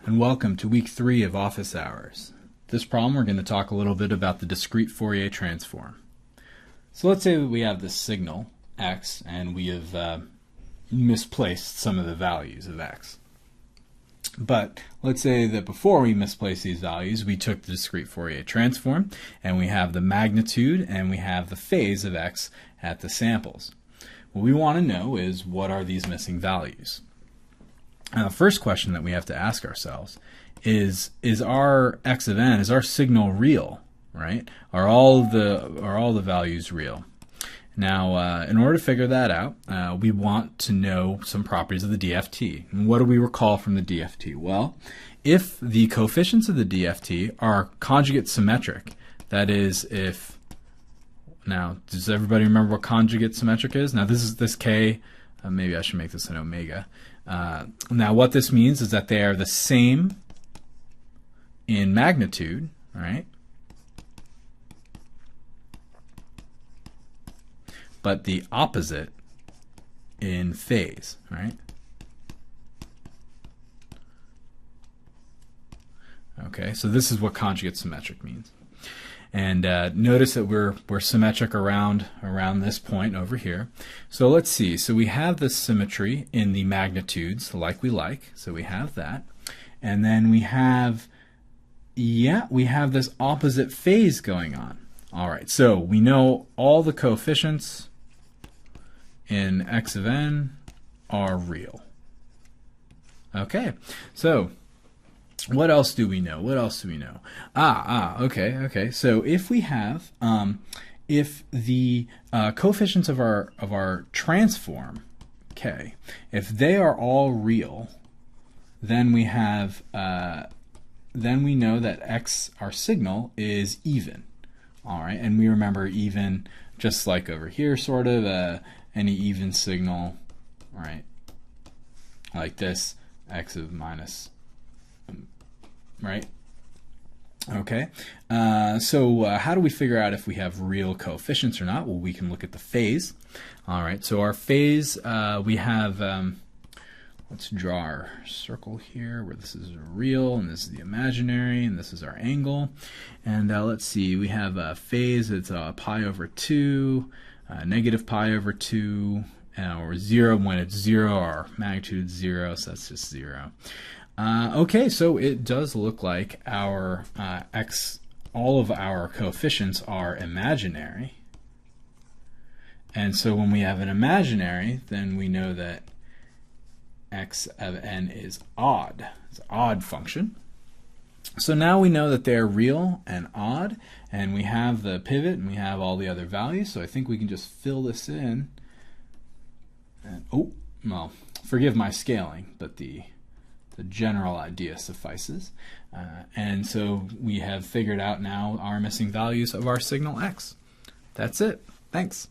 And welcome to week 3 of office hours. This problem we're going to talk a little bit about the discrete Fourier transform. So let's say that we have this signal x and we have misplaced some of the values of x. But let's say that before we misplaced these values, we took the discrete Fourier transform and we have the magnitude and we have the phase of x at the samples. What we want to know is, what are these missing values? Now, the first question that we have to ask ourselves is our x of n, is our signal real, right? Are all the values real? Now, in order to figure that out, we want to know some properties of the DFT. And what do we recall from the DFT? Well, if the coefficients of the DFT are conjugate symmetric, that is, if, now, does everybody remember what conjugate symmetric is? Now, this k, maybe I should make this an omega. Now, what this means is that they are the same in magnitude, right? But the opposite in phase, right? Okay, so this is what conjugate symmetric means. And notice that we're symmetric around this point over here. So let's see. So we have this symmetry in the magnitudes, like we like. So we have that. And then we have, we have this opposite phase going on. All right, so we know all the coefficients in x of n are real. Okay, so what else do we know? What else do we know? Okay. So if we have, if the coefficients of our transform, k, if they are all real, then we have, then we know that x, our signal, is even. All right, and we remember even, just like over here, sort of any even signal, right? Like this, x of minus. Right? Okay. So how do we figure out if we have real coefficients or not? Well, we can look at the phase. All right. So our phase, we have, let's draw our circle here where this is real and this is the imaginary and this is our angle. And let's see, we have a phase, it's pi over 2, negative pi over 2, or 0. When it's 0, our magnitude is 0, so that's just 0. Okay, so it does look like our all of our coefficients are imaginary. And so when we have an imaginary, then we know that x of n is odd. It's an odd function. So now we know that they're real and odd, and we have the pivot and we have all the other values, so I think we can just fill this in. And, oh, well, forgive my scaling, but the general idea suffices. And so we have figured out now our missing values of our signal x. That's it. Thanks.